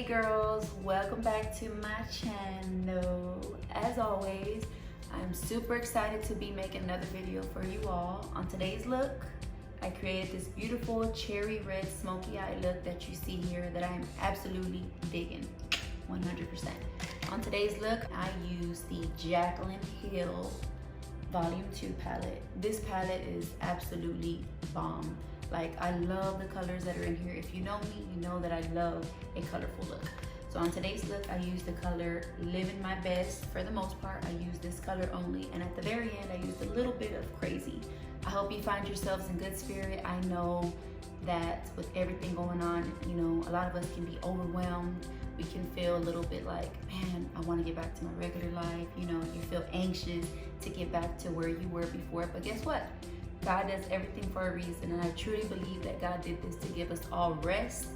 Hey girls, welcome back to my channel. As always, I'm super excited to be making another video for you all. On today's look, I created this beautiful cherry red smoky eye look that you see here that I'm absolutely digging 100%. On today's look, I use the Jaclyn Hill Volume 2 palette. This palette is absolutely bomb. Like, I love the colors that are in here. If you know me, you know that I love a colorful look. So on today's look, I use the color Livin My Best. For the most part, I use this color only. And at the very end, I used a little bit of Crazy. I hope you find yourselves in good spirit. I know that with everything going on, you know, a lot of us can be overwhelmed. We can feel a little bit like, man, I want to get back to my regular life. You know, you feel anxious to get back to where you were before. But guess what? God does everything for a reason, and I truly believe that God did this to give us all rest,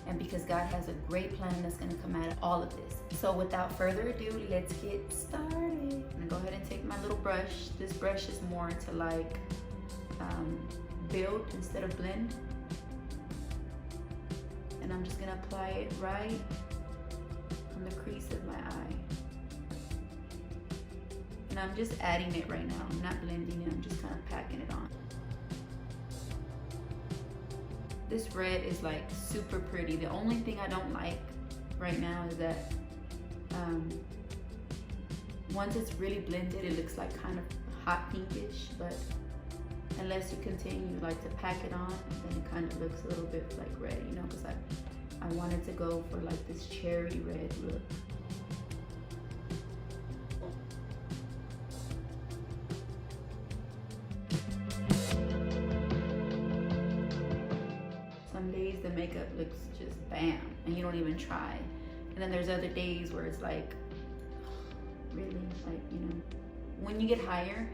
and because God has a great plan that's going to come out of all of this. So without further ado, let's get started. I'm gonna go ahead and take my little brush. This brush is more to like build instead of blend, and I'm just gonna apply it right on the crease of my eye. And I'm just adding it right now. I'm not blending it, I'm just kind of packing it on. This red is like super pretty. The only thing I don't like right now is that once it's really blended, it looks like kind of hot pinkish, but unless you continue like to pack it on, then it kind of looks a little bit like red, you know, because I wanted to go for like this cherry red look. Some days the makeup looks just bam, and you don't even try. And then there's other days where it's like, really, like, you know, when you get higher,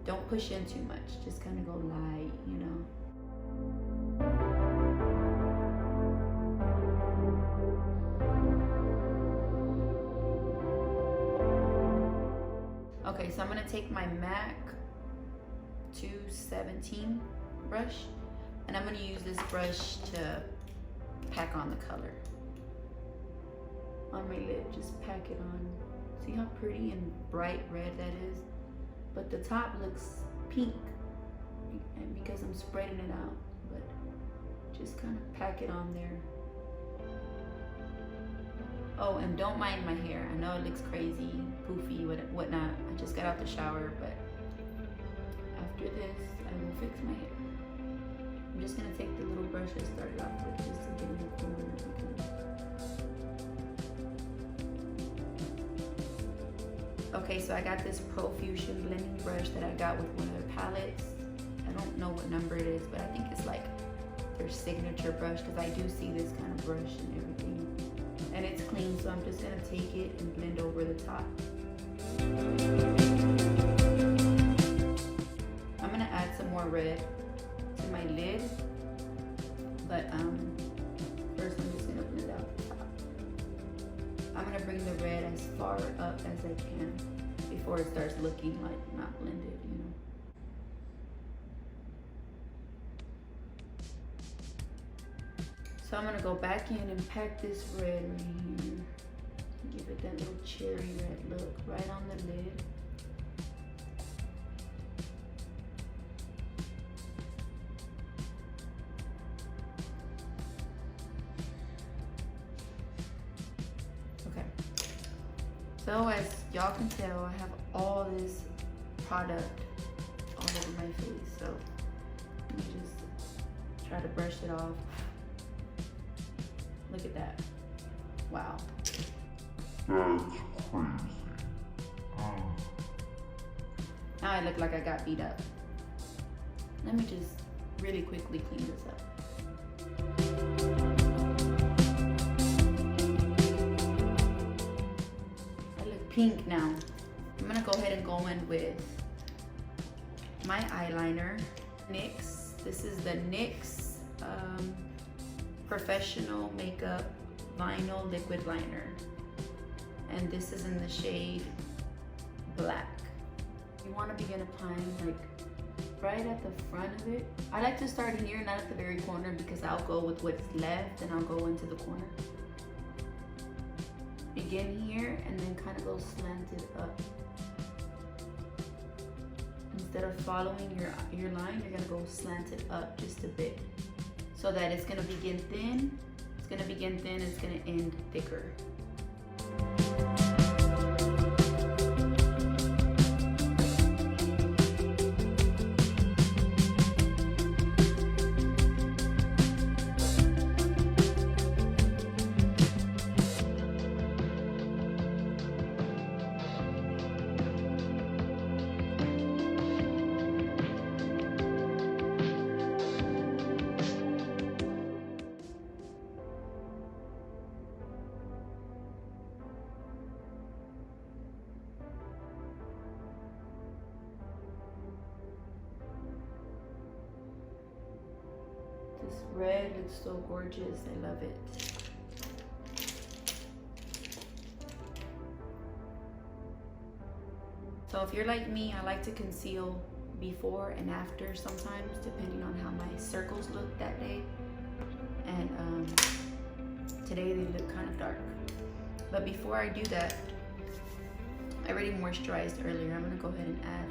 don't push in too much. Just kind of go light, you know. Okay, so I'm gonna take my MAC 217 brush, and I'm gonna use this brush to pack on the color on my lid. Just pack it on. See how pretty and bright red that is? But the top looks pink, and because I'm spreading it out, but just kind of pack it on there. Oh, and don't mind my hair. I know it looks crazy, poofy, whatnot. I just got out the shower, but after this, I will fix my hair. I'm just gonna take the little brush I started off with just to get it forward. Okay, so I got this Profusion blending brush that I got with one of their palettes. I don't know what number it is, but I think it's like their signature brush, because I do see this kind of brush and everything. And it's clean, so I'm just gonna take it and blend over the top. I'm gonna add some more red to my lid, but first I'm just gonna blend out the top. I'm gonna bring the red as far up as I can before it starts looking like not blended, you know. So I'm gonna go back in and pack this red right here. Give it that little cherry red look right on the lid. Okay. So as y'all can tell, I have all this product all over my face. So let me just try to brush it off. Look at that. Wow. That's crazy. Now I look like I got beat up. Let me just really quickly clean this up. I look pink now. I'm gonna go ahead and go in with my eyeliner. NYX. This is the NYX Professional Makeup Vinyl Liquid Liner, and this is in the shade Black. You want to begin applying like right at the front of it. I like to start here, not at the very corner, because I'll go with what's left and I'll go into the corner. Begin here and then kind of go slanted up. Instead of following your line, you're gonna go slanted up just a bit, so that it's gonna begin thin, it's gonna end thicker. This red looks so gorgeous. I love it. So if you're like me, I like to conceal before and after sometimes, depending on how my circles look that day. And today they look kind of dark. But before I do that, I already moisturized earlier. I'm gonna go ahead and add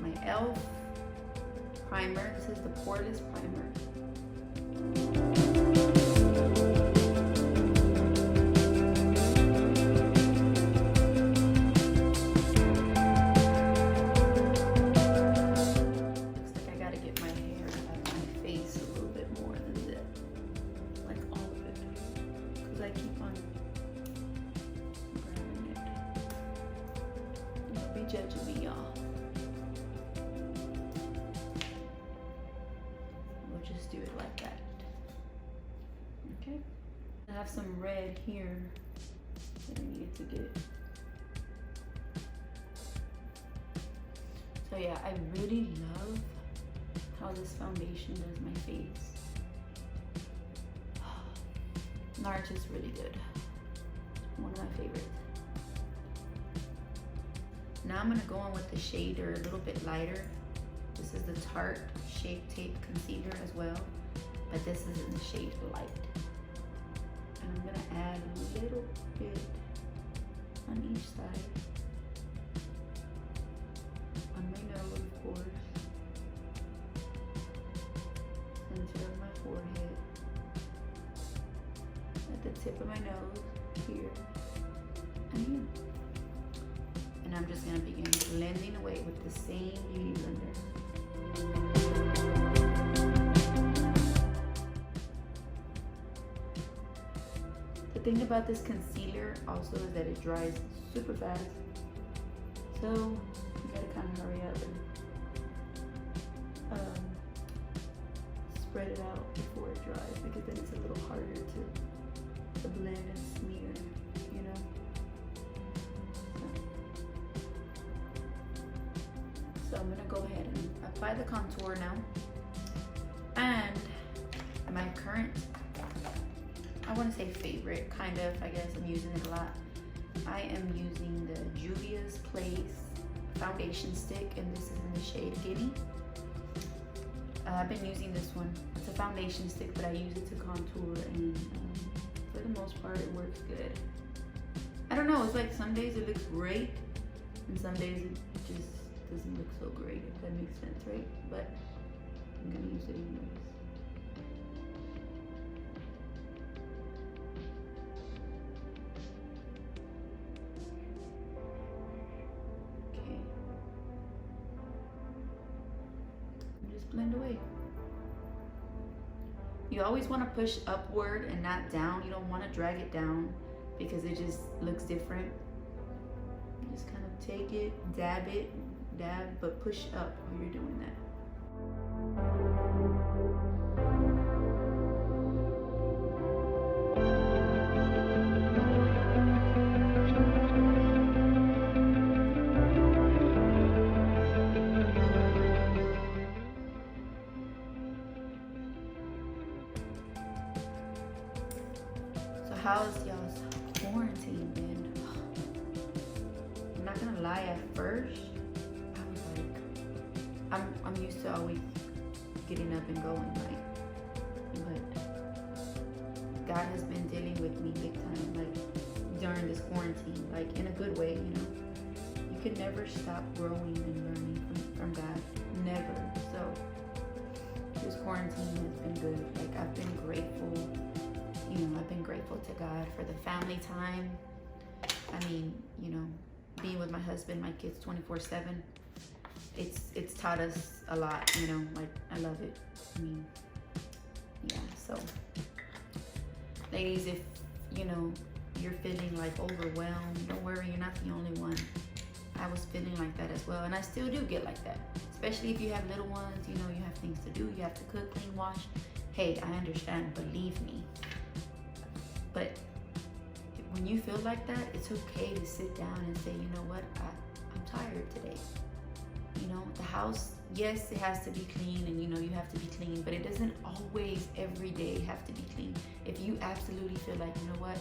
my e.l.f. primer. This is the poreless primer. Judging me, y'all. We'll just do it like that. Okay. I have some red here that I needed to get. So yeah, I really love how this foundation does my face. NARS is really good. One of my favorites. Now I'm gonna go on with the shader a little bit lighter. This is the Tarte Shape Tape Concealer as well, but this is in the shade Light. And I'm gonna add a little bit on each side. On my nose, of course. Center of my forehead. At the tip of my nose, here, and here. And I'm just gonna begin blending away with the same beauty blender. The thing about this concealer also is that it dries super fast. So you gotta kind of hurry up and spread it out before it dries, because then it's a little harder to blend and smear, you know? So I'm gonna go ahead and apply the contour now. And my current, I wanna say favorite, kind of, I guess I'm using it a lot. I am using the Juvia's Place foundation stick, and this is in the shade Guinea. I've been using this one. It's a foundation stick, but I use it to contour, and for the most part, it works good. I don't know, it's like some days it looks great, and some days it just doesn't look so great, if that makes sense, right? But I'm gonna use it anyways. Okay. And just blend away. You always want to push upward and not down. You don't want to drag it down because it just looks different. You just kind of take it, dab, but push up while you're doing that. So how's y'all's quarantine been? I'm not gonna lie, at first I'm used to always getting up and going, like, but God has been dealing with me big time, like during this quarantine, like in a good way, you know. You can never stop growing and learning from God, never. So this quarantine has been good. Like I've been grateful, you know, I've been grateful to God for the family time. I mean, you know, being with my husband, my kids 24/7. It's taught us a lot, you know, like I love it. I mean, yeah, so ladies, if you know you're feeling like overwhelmed, don't worry, you're not the only one. I was feeling like that as well, and I still do get like that, especially if you have little ones, you know, you have things to do, you have to cook, clean, wash. Hey, I understand, believe me. But when you feel like that, it's okay to sit down and say, you know what, I'm tired today. You know, the house, yes, it has to be clean, and you know, you have to be clean, but it doesn't always every day have to be clean. If you absolutely feel like, you know what,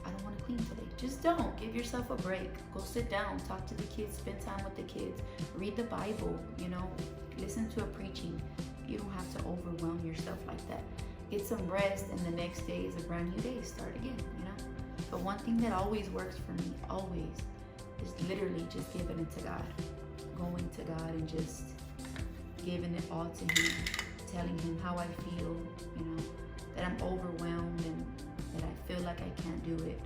I don't want to clean today, just don't. Give yourself a break. Go sit down, talk to the kids, spend time with the kids, read the Bible, you know, listen to a preaching. You don't have to overwhelm yourself like that. Get some rest, and the next day is a brand new day. Start again, you know. But one thing that always works for me, always, is literally just giving it to God. Going to God and just giving it all to Him, telling Him how I feel, you know, that I'm overwhelmed and that I feel like I can't do it.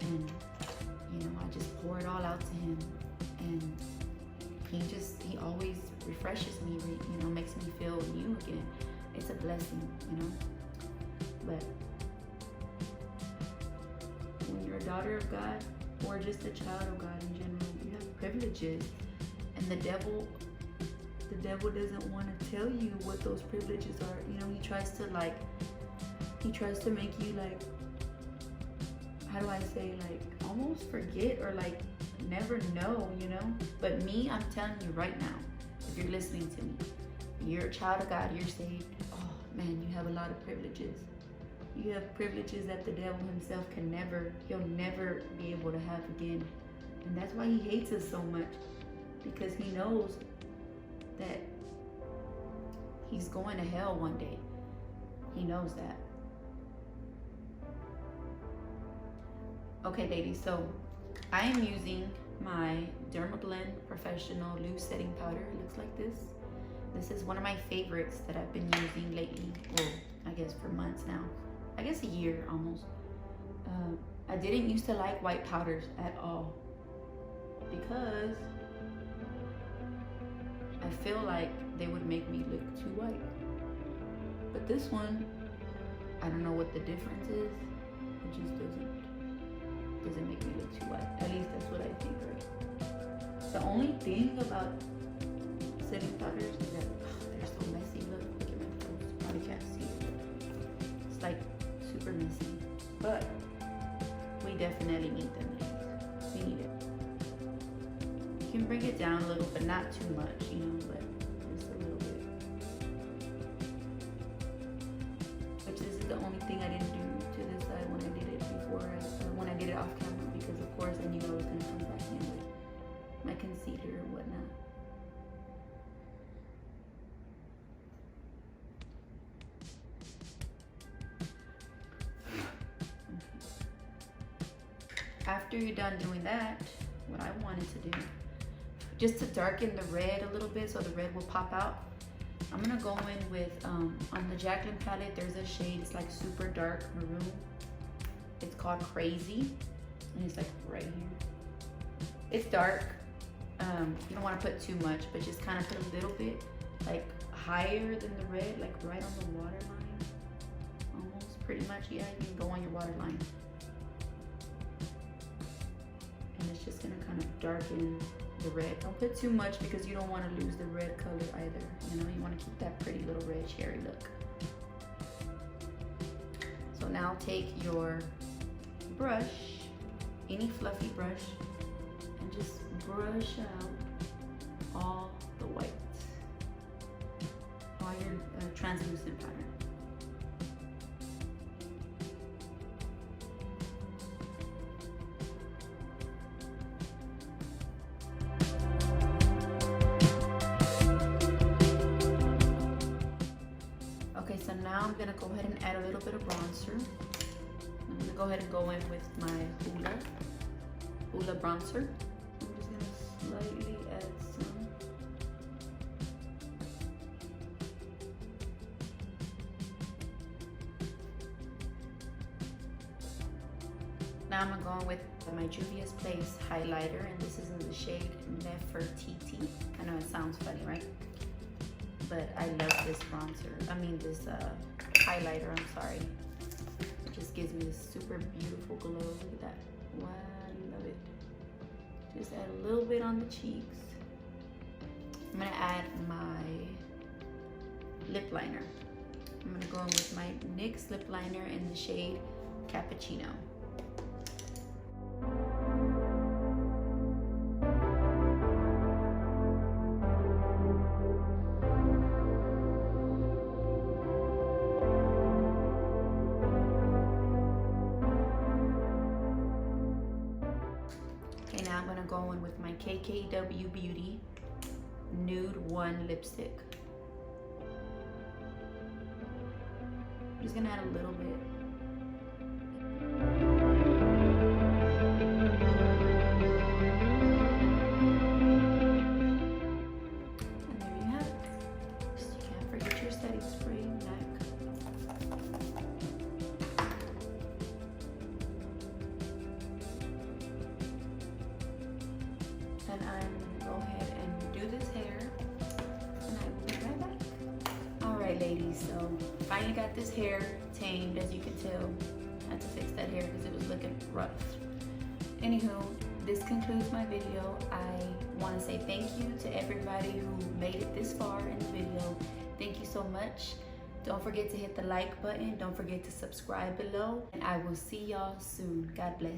And, you know, I just pour it all out to Him, and He always refreshes me, you know, makes me feel new again. It's a blessing, you know. But when you're a daughter of God, or just a child of God in general, you have privileges. And the devil doesn't want to tell you what those privileges are. You know, he tries to make you like, how do I say, like almost forget or like never know, you know. But me, I'm telling you right now, if you're listening to me, you're a child of God, you're saved. Oh man, you have a lot of privileges. You have privileges that the devil himself he'll never be able to have again. And that's why he hates us so much, because he knows that he's going to hell one day. He knows that. Okay, ladies, so I am using my Dermablend Professional Loose Setting Powder. It looks like this. This is one of my favorites that I've been using lately. Well, I guess for months now. I guess a year almost. I didn't used to like white powders at all, because I feel like they would make me look too white. But this one, I don't know what the difference is. It just doesn't make me look too white. At least that's what I think, right? The only thing about setting powders is that they're so messy. Look at my toes. You probably can't see it. It's like super messy. But we definitely need them, ladies. We need it. You can bring it down a little, but not too much, you know, but just a little bit. Which this is the only thing I didn't do to this side when I did it before, when I did it off camera, because of course I knew I was going to come back in with my concealer and whatnot. After you're done doing that, what I wanted to do, just to darken the red a little bit so the red will pop out, I'm gonna go in with, on the Jacqueline palette, there's a shade, it's like super dark maroon. It's called Crazy, and it's like right here. It's dark. You don't wanna put too much, but just kind of put a little bit, like higher than the red, like right on the waterline. Almost, pretty much, yeah, you can go on your waterline. And it's just gonna kind of darken the red. Don't put too much, because you don't want to lose the red color either. You know, you want to keep that pretty little red cherry look. So now take your brush, any fluffy brush, and just brush out all the white, all your translucent powder. now I'm gonna go ahead and add a little bit of bronzer. I'm gonna go ahead and go in with my Hoola bronzer. I'm just gonna slightly add some. Now I'm gonna go in with my Juvia's Place highlighter, and this is in the shade Neffertiti. I know it sounds funny, right? But I love this bronzer. I mean this highlighter, I'm sorry. It just gives me this super beautiful glow. Look at that. Wow, I love it. Just add a little bit on the cheeks. I'm gonna add my lip liner. I'm gonna go in with my NYX lip liner in the shade Cappuccino. Okay, now I'm gonna go in with my KKW Beauty Nude 1 lipstick. I'm just gonna add a little bit. And there you have it. You can't forget your setting spray in the back. And I'm gonna go ahead and do this hair, and I will be right back. All right, ladies, so finally got this hair tamed, as you can tell. I had to fix that hair because it was looking rough. Anywho, this concludes my video. I want to say thank you to everybody who made it this far in the video. Thank you so much. Don't forget to hit the like button. Don't forget to subscribe below, and I will see y'all soon. God bless.